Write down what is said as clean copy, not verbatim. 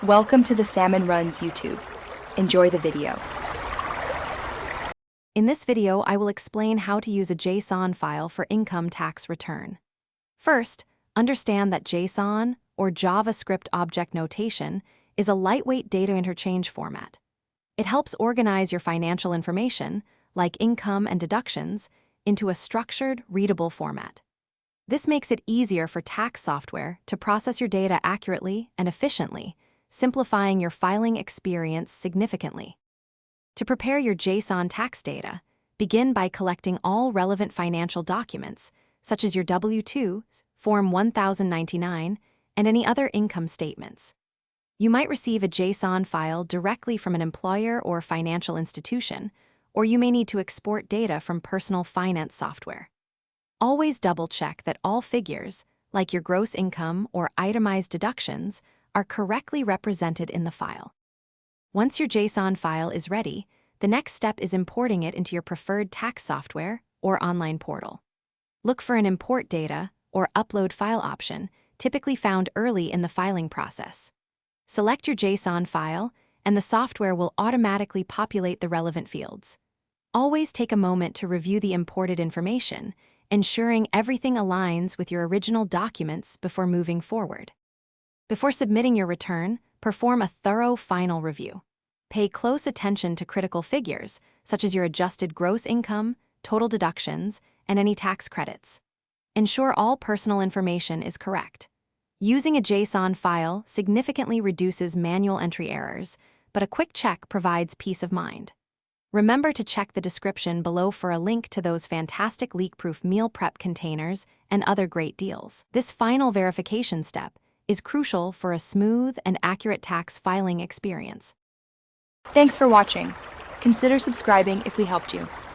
Welcome to the Salmon Runs YouTube. Enjoy the video. In this video, I will explain how to use a JSON file for income tax return. First, understand that JSON, or JavaScript Object Notation, is a lightweight data interchange format. It helps organize your financial information, like income and deductions, into a structured, readable format. This makes it easier for tax software to process your data accurately and efficiently, simplifying your filing experience significantly. To prepare your JSON tax data, begin by collecting all relevant financial documents, such as your W-2s, Form 1099, and any other income statements. You might receive a JSON file directly from an employer or financial institution, or you may need to export data from personal finance software. Always double-check that all figures, like your gross income or itemized deductions, are correctly represented in the file. Once your JSON file is ready, the next step is importing it into your preferred tax software or online portal. Look for an Import Data or Upload File option, typically found early in the filing process. Select your JSON file, and the software will automatically populate the relevant fields. Always take a moment to review the imported information, ensuring everything aligns with your original documents before moving forward. Before submitting your return, perform a thorough final review. Pay close attention to critical figures, such as your adjusted gross income, total deductions, and any tax credits. Ensure all personal information is correct. Using a JSON file significantly reduces manual entry errors, but a quick check provides peace of mind. Remember to check the description below for a link to those fantastic leak-proof meal prep containers and other great deals. This final verification step is crucial for a smooth and accurate tax filing experience. Thanks for watching. Consider subscribing if we helped you.